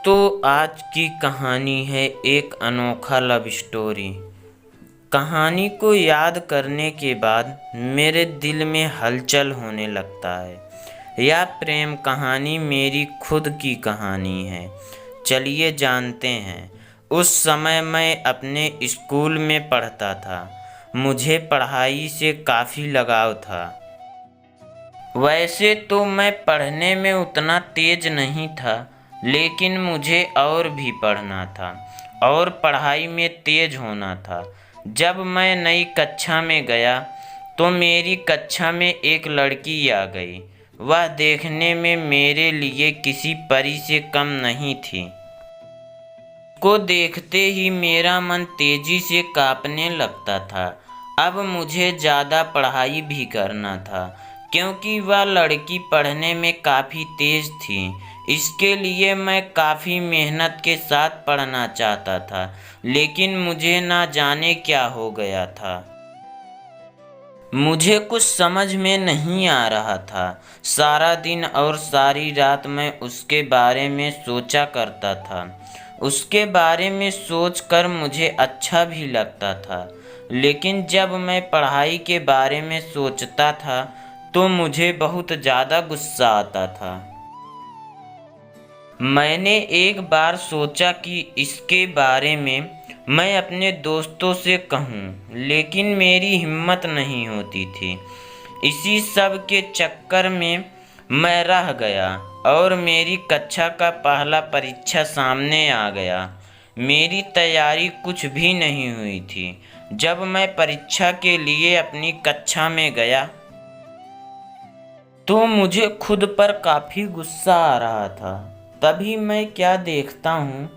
दोस्तों, आज की कहानी है एक अनोखा लव स्टोरी। कहानी को याद करने के बाद मेरे दिल में हलचल होने लगता है। यह प्रेम कहानी मेरी खुद की कहानी है। चलिए जानते हैं। उस समय मैं अपने स्कूल में पढ़ता था। मुझे पढ़ाई से काफ़ी लगाव था। वैसे तो मैं पढ़ने में उतना तेज नहीं था, लेकिन मुझे और भी पढ़ना था और पढ़ाई में तेज होना था। जब मैं नई कक्षा में गया तो मेरी कक्षा में एक लड़की आ गई। वह देखने में मेरे लिए किसी परी से कम नहीं थी। को देखते ही मेरा मन तेजी से कांपने लगता था। अब मुझे ज़्यादा पढ़ाई भी करना था, क्योंकि वह लड़की पढ़ने में काफ़ी तेज थी। इसके लिए मैं काफ़ी मेहनत के साथ पढ़ना चाहता था, लेकिन मुझे ना जाने क्या हो गया था। मुझे कुछ समझ में नहीं आ रहा था। सारा दिन और सारी रात मैं उसके बारे में सोचा करता था। उसके बारे में सोचकर मुझे अच्छा भी लगता था, लेकिन जब मैं पढ़ाई के बारे में सोचता था तो मुझे बहुत ज़्यादा गुस्सा आता था। मैंने एक बार सोचा कि इसके बारे में मैं अपने दोस्तों से कहूँ, लेकिन मेरी हिम्मत नहीं होती थी। इसी सब के चक्कर में मैं रह गया और मेरी कक्षा का पहला परीक्षा सामने आ गया। मेरी तैयारी कुछ भी नहीं हुई थी। जब मैं परीक्षा के लिए अपनी कक्षा में गया तो मुझे खुद पर काफ़ी गुस्सा आ रहा था। तभी मैं क्या देखता हूँ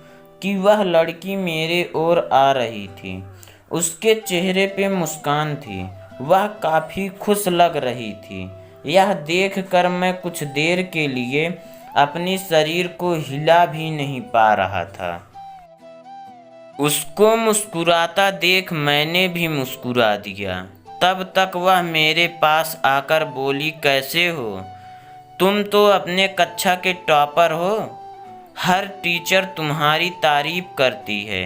कि वह लड़की मेरे ओर आ रही थी। उसके चेहरे पे मुस्कान थी। वह काफ़ी खुश लग रही थी। यह देखकर मैं कुछ देर के लिए अपने शरीर को हिला भी नहीं पा रहा था। उसको मुस्कुराता देख मैंने भी मुस्कुरा दिया। तब तक वह मेरे पास आकर बोली, कैसे हो? तुम तो अपने कक्षा के टॉपर हो। हर टीचर तुम्हारी तारीफ करती है।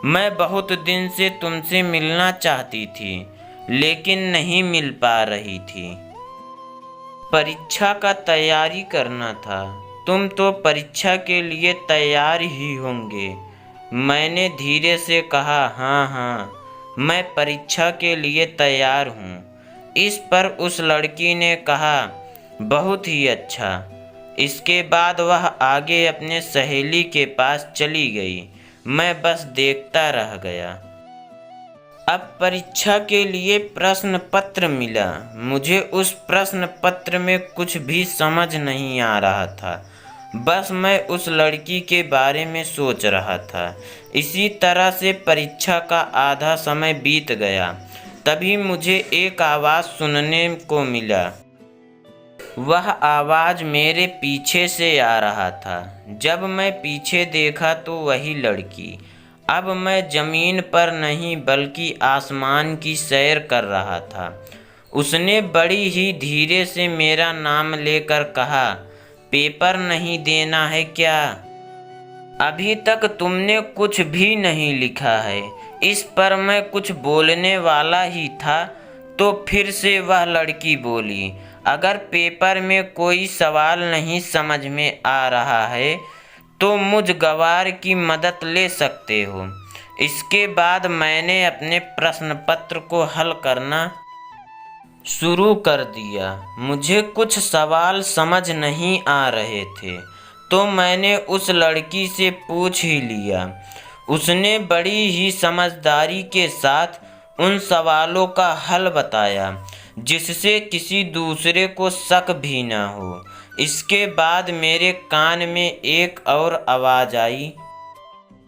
मैं बहुत दिन से तुमसे मिलना चाहती थी, लेकिन नहीं मिल पा रही थी। परीक्षा का तैयारी करना था। तुम तो परीक्षा के लिए तैयार ही होंगे। मैंने धीरे से कहा, हाँ हाँ, मैं परीक्षा के लिए तैयार हूँ। इस पर उस लड़की ने कहा, बहुत ही अच्छा। इसके बाद वह आगे अपने सहेली के पास चली गई। मैं बस देखता रह गया। अब परीक्षा के लिए प्रश्न पत्र मिला। मुझे उस प्रश्न पत्र में कुछ भी समझ नहीं आ रहा था। बस मैं उस लड़की के बारे में सोच रहा था। इसी तरह से परीक्षा का आधा समय बीत गया। तभी मुझे एक आवाज़ सुनने को मिला। वह आवाज़ मेरे पीछे से आ रहा था। जब मैं पीछे देखा तो वही लड़की। अब मैं ज़मीन पर नहीं बल्कि आसमान की सैर कर रहा था। उसने बड़ी ही धीरे से मेरा नाम लेकर कहा, पेपर नहीं देना है क्या? अभी तक तुमने कुछ भी नहीं लिखा है। इस पर मैं कुछ बोलने वाला ही था तो फिर से वह लड़की बोली, अगर पेपर में कोई सवाल नहीं समझ में आ रहा है तो मुझ गवार की मदद ले सकते हो। इसके बाद मैंने अपने प्रश्न पत्र को हल करना शुरू कर दिया। मुझे कुछ सवाल समझ नहीं आ रहे थे तो मैंने उस लड़की से पूछ ही लिया। उसने बड़ी ही समझदारी के साथ उन सवालों का हल बताया, जिससे किसी दूसरे को शक भी न हो। इसके बाद मेरे कान में एक और आवाज़ आई।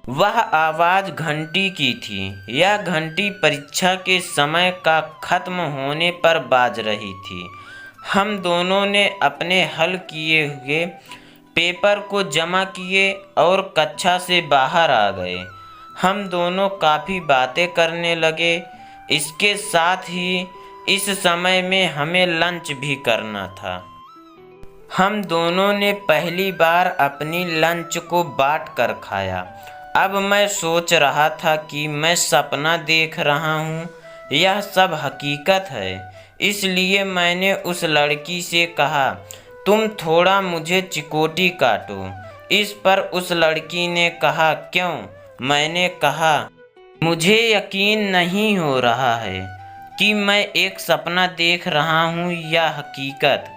वह आवाज़ घंटी की थी। यह घंटी परीक्षा के समय का खत्म होने पर बाज रही थी। हम दोनों ने अपने हल किए हुए पेपर को जमा किए और कक्षा से बाहर आ गए। हम दोनों काफ़ी बातें करने लगे। इसके साथ ही इस समय में हमें लंच भी करना था। हम दोनों ने पहली बार अपनी लंच को बांट कर खाया। अब मैं सोच रहा था कि मैं सपना देख रहा हूँ, यह सब हकीकत है। इसलिए मैंने उस लड़की से कहा, तुम थोड़ा मुझे चिकोटी काटो। इस पर उस लड़की ने कहा, क्यों? मैंने कहा, मुझे यकीन नहीं हो रहा है कि मैं एक सपना देख रहा हूँ या हकीकत।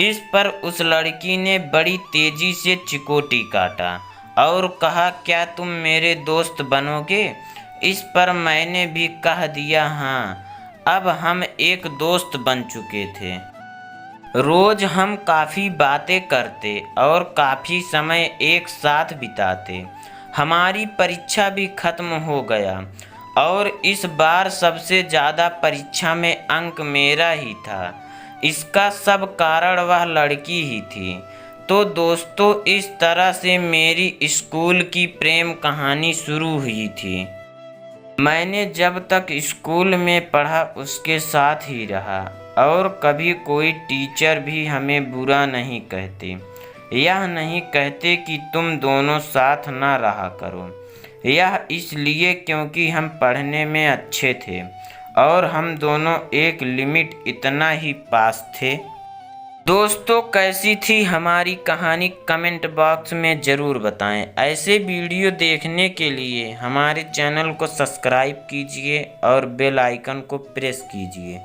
इस पर उस लड़की ने बड़ी तेजी से चिकोटी काटा और कहा, क्या तुम मेरे दोस्त बनोगे? इस पर मैंने भी कह दिया, हाँ। अब हम एक दोस्त बन चुके थे। रोज हम काफ़ी बातें करते और काफ़ी समय एक साथ बिताते। हमारी परीक्षा भी खत्म हो गया और इस बार सबसे ज़्यादा परीक्षा में अंक मेरा ही था। इसका सब कारण वह लड़की ही थी। तो दोस्तों, इस तरह से मेरी स्कूल की प्रेम कहानी शुरू हुई थी। मैंने जब तक स्कूल में पढ़ा उसके साथ ही रहा और कभी कोई टीचर भी हमें बुरा नहीं कहते। यह नहीं कहते कि तुम दोनों साथ ना रहा करो। यह इसलिए क्योंकि हम पढ़ने में अच्छे थे और हम दोनों एक लिमिट इतना ही पास थे। दोस्तों, कैसी थी हमारी कहानी कमेंट बॉक्स में ज़रूर बताएं। ऐसे वीडियो देखने के लिए हमारे चैनल को सब्सक्राइब कीजिए और बेल आइकन को प्रेस कीजिए।